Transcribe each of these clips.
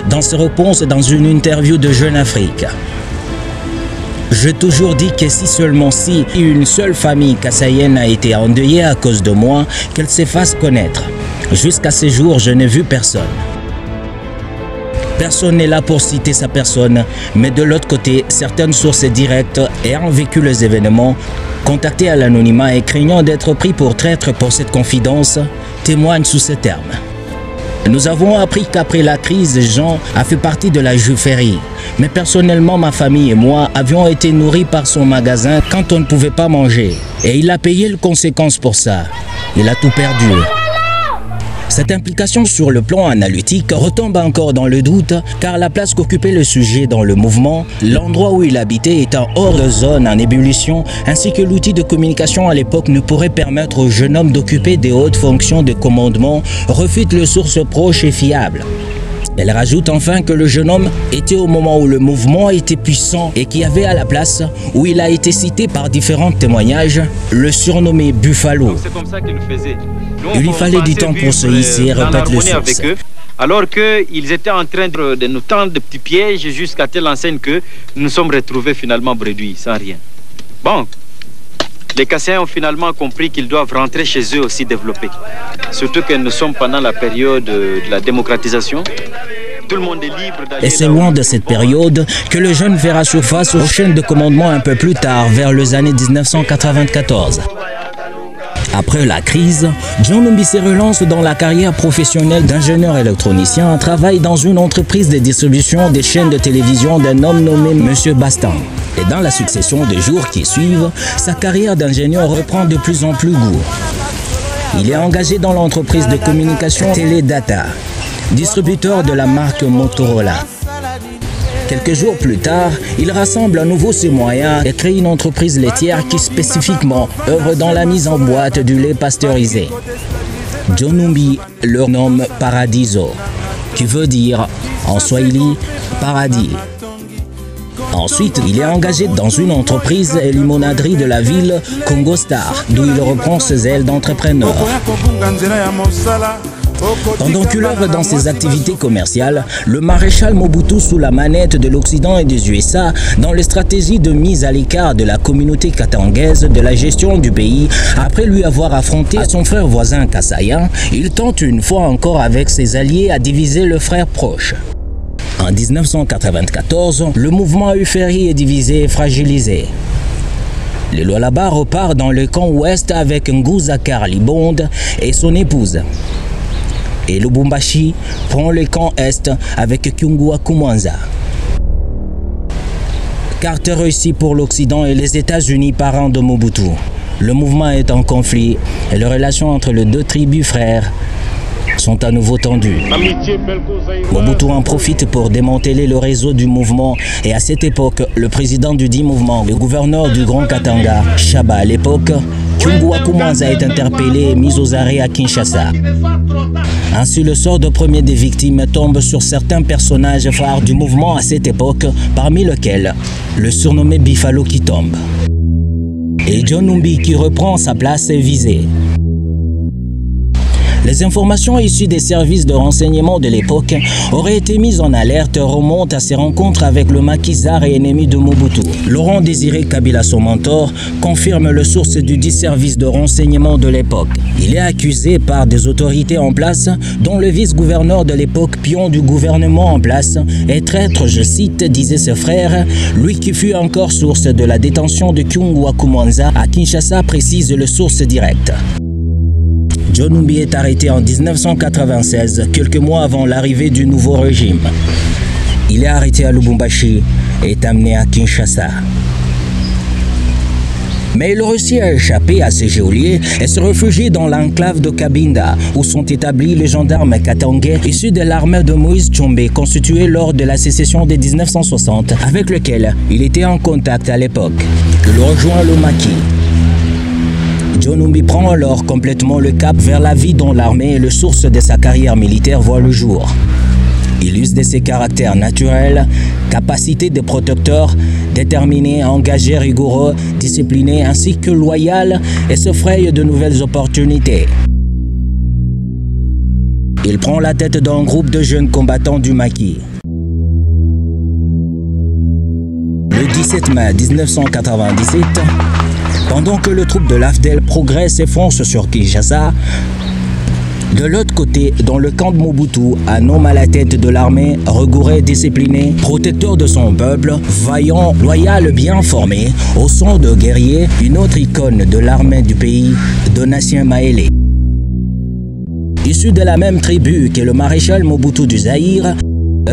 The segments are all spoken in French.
Dans ses réponses dans une interview de Jeune Afrique. J'ai toujours dit que si une seule famille kassaïenne a été endeuillée à cause de moi, qu'elle se fasse connaître. Jusqu'à ce jour, je n'ai vu personne. Personne n'est là pour citer sa personne, mais de l'autre côté, certaines sources directes ayant vécu les événements, contactées à l'anonymat et craignant d'être pris pour traître pour cette confidence, témoignent sous ces termes. Nous avons appris qu'après la crise, Jean a fait partie de la Juifferie. Mais personnellement, ma famille et moi avions été nourris par son magasin quand on ne pouvait pas manger. Et il a payé les conséquences pour ça. Il a tout perdu. Cette implication sur le plan analytique retombe encore dans le doute car la place qu'occupait le sujet dans le mouvement, l'endroit où il habitait étant hors de zone en ébullition, ainsi que l'outil de communication à l'époque ne pourrait permettre au jeune homme d'occuper des hautes fonctions de commandement, refute les sources proches et fiables. Elle rajoute enfin que le jeune homme était au moment où le mouvement était puissant et qu'il y avait à la place où il a été cité par différents témoignages, le surnommé Buffalo. C'est comme ça qu'il le faisait. Il lui fallait du temps pour se hisser, répète le source. Alors qu'ils étaient en train de nous tendre de petits pièges jusqu'à telle enseigne que nous nous sommes retrouvés finalement bredouilles, sans rien. Bon, les Kassaïens ont finalement compris qu'ils doivent rentrer chez eux aussi développés. Surtout que nous sommes pendant la période de la démocratisation. Tout le monde est libre d'aller. Et c'est loin de cette période que le jeune verra surface aux chaînes de commandement un peu plus tard, vers les années 1994. Après la crise, John Numbi se relance dans la carrière professionnelle d'ingénieur électronicien, travaille dans une entreprise de distribution des chaînes de télévision d'un homme nommé M. Bastan. Et dans la succession de jours qui suivent, sa carrière d'ingénieur reprend de plus en plus goût. Il est engagé dans l'entreprise de communication Teledata, distributeur de la marque Motorola. Quelques jours plus tard, il rassemble à nouveau ses moyens et crée une entreprise laitière qui spécifiquement œuvre dans la mise en boîte du lait pasteurisé. John Numbi le nomme Paradiso, qui veut dire en swahili paradis. Ensuite, il est engagé dans une entreprise et limonaderie de la ville Congo Star, d'où il reprend ses ailes d'entrepreneur. Pendant qu'il œuvre dans ses activités commerciales, le maréchal Mobutu sous la manette de l'Occident et des USA dans les stratégies de mise à l'écart de la communauté katangaise de la gestion du pays, après lui avoir affronté son frère voisin kassaïen, il tente une fois encore avec ses alliés à diviser le frère proche. En 1994, le mouvement Uferi est divisé et fragilisé. Le Lualaba repart dans le camp ouest avec Nguzakar Libonde et son épouse. Et Lubumbashi prend le camp est avec Kyungwa Kumwanza. Carte réussie pour l'Occident et les États-Unis parents de Mobutu. Le mouvement est en conflit et les relations entre les deux tribus frères sont à nouveau tendues. Mobutu en profite pour démanteler le réseau du mouvement et à cette époque, le président du dit mouvement, le gouverneur du Grand Katanga, Chaba à l'époque, Kyungwa Kumwanza est interpellé et mis aux arrêts à Kinshasa. Ainsi, le sort de premier des victimes tombe sur certains personnages phares du mouvement à cette époque, parmi lesquels le surnommé Buffalo qui tombe. Et John Numbi qui reprend sa place est visé. Les informations issues des services de renseignement de l'époque auraient été mises en alerte et remontent à ses rencontres avec le maquisard et ennemi de Mobutu. Laurent Désiré Kabila, son mentor, confirme le source du dit service de renseignement de l'époque. Il est accusé par des autorités en place, dont le vice-gouverneur de l'époque, pion du gouvernement en place, est traître, je cite, disait ses frères, lui qui fut encore source de la détention de Kyungwa Kumwanza à Kinshasa, précise le source directe. John Numbi est arrêté en 1996, quelques mois avant l'arrivée du nouveau régime. Il est arrêté à Lubumbashi et est amené à Kinshasa. Mais il réussit à échapper à ses geôliers et se réfugier dans l'enclave de Cabinda, où sont établis les gendarmes katangais issus de l'armée de Moïse Tshombe, constituée lors de la sécession de 1960, avec lequel il était en contact à l'époque. Il rejoint le maquis. John Numbi prend alors complètement le cap vers la vie dont l'armée et le source de sa carrière militaire voient le jour. Il use de ses caractères naturels, capacités de protecteur, déterminé, engagé, rigoureux, discipliné ainsi que loyal et se fraye de nouvelles opportunités. Il prend la tête d'un groupe de jeunes combattants du maquis. Le 17 mai 1997, pendant que le troupe de l'AFDEL progresse et fonce sur Kinshasa, de l'autre côté, dans le camp de Mobutu, un homme à la tête de l'armée, rigoureux, discipliné, protecteur de son peuple, vaillant, loyal, bien formé, au son de guerrier, une autre icône de l'armée du pays, Donatien Maélé. Issu de la même tribu que le maréchal Mobutu du Zaïre,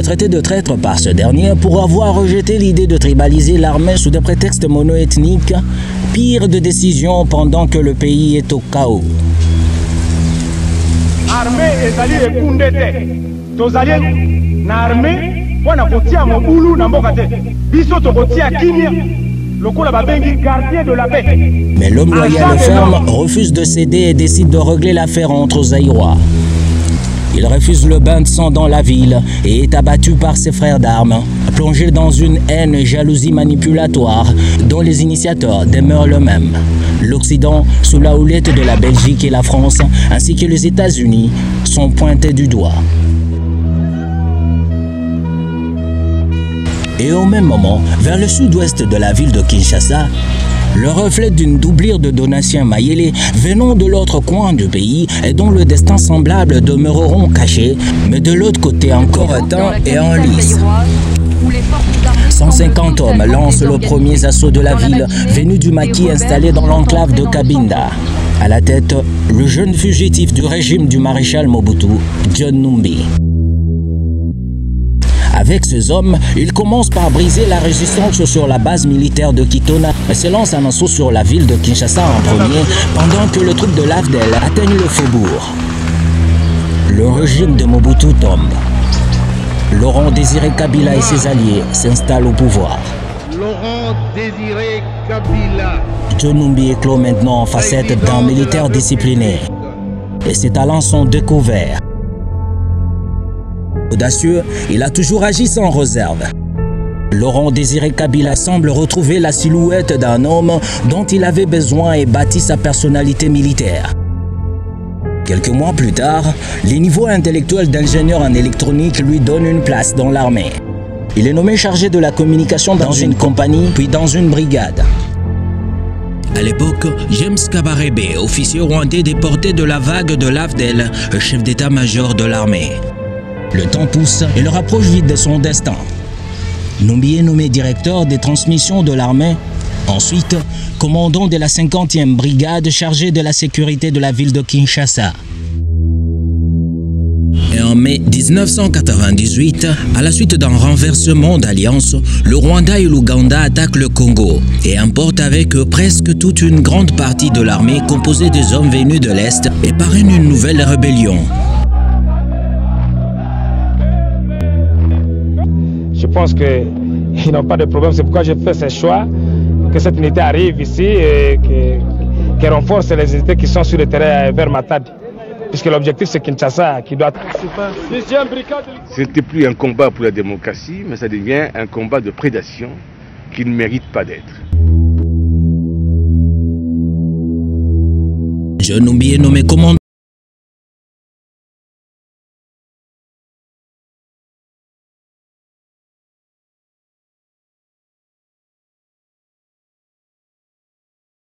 traité de traître par ce dernier pour avoir rejeté l'idée de tribaliser l'armée sous des prétextes mono-ethniques, pire de décision pendant que le pays est au chaos. Armée ezali ekunde te tozali na armée wana kotia mobulu na mboka te biso tokotia kimia lokola babengi gardien de la paix. Mais l'homme loyal et ferme refuse de céder et décide de régler l'affaire entre Zaïrois. Il refuse le bain de sang dans la ville et est abattu par ses frères d'armes, plongé dans une haine et jalousie manipulatoire dont les initiateurs demeurent le même. L'Occident, sous la houlette de la Belgique et la France, ainsi que les États-Unis, sont pointés du doigt. Et au même moment, vers le sud-ouest de la ville de Kinshasa, le reflet d'une doublure de Donatien Maélé venant de l'autre coin du pays et dont le destin semblable demeureront cachés, mais de l'autre côté encore éteint et en lice. 150 hommes lancent le premier assaut de la ville, venu du maquis installé dans l'enclave de Cabinda. À la tête, le jeune fugitif du régime du maréchal Mobutu, John Numbi. Avec ces hommes, il commence par briser la résistance sur la base militaire de Kitona et se lance un assaut sur la ville de Kinshasa en premier, pendant que le troupe de l'AFDEL atteigne le faubourg. Le régime de Mobutu tombe. Laurent Désiré Kabila et ses alliés s'installent au pouvoir. Laurent Désiré Kabila. John Numbi éclot maintenant en facette d'un militaire discipliné. Et ses talents sont découverts. Audacieux, il a toujours agi sans réserve. Laurent Désiré Kabila semble retrouver la silhouette d'un homme dont il avait besoin et bâti sa personnalité militaire. Quelques mois plus tard, les niveaux intellectuels d'ingénieur en électronique lui donnent une place dans l'armée. Il est nommé chargé de la communication dans une compagnie, puis dans une brigade. À l'époque, James Kabarebe, officier rwandais déporté de la vague de l'AFDEL, chef d'état-major de l'armée. Le temps pousse et le rapproche vite de son destin. Numbi est nommé directeur des transmissions de l'armée. Ensuite, commandant de la 50e brigade chargée de la sécurité de la ville de Kinshasa. Et en mai 1998, à la suite d'un renversement d'alliance, le Rwanda et l'Ouganda attaquent le Congo et emportent avec eux presque toute une grande partie de l'armée composée des hommes venus de l'Est et parrainent une nouvelle rébellion. Je pense qu'ils n'ont pas de problème, c'est pourquoi j'ai fait ce choix, que cette unité arrive ici et qu'elle renforce les unités qui sont sur le terrain vers Matadi. Puisque l'objectif c'est Kinshasa qui doit... Ce n'était plus un combat pour la démocratie, mais ça devient un combat de prédation qui ne mérite pas d'être. John Numbi est nommé commandant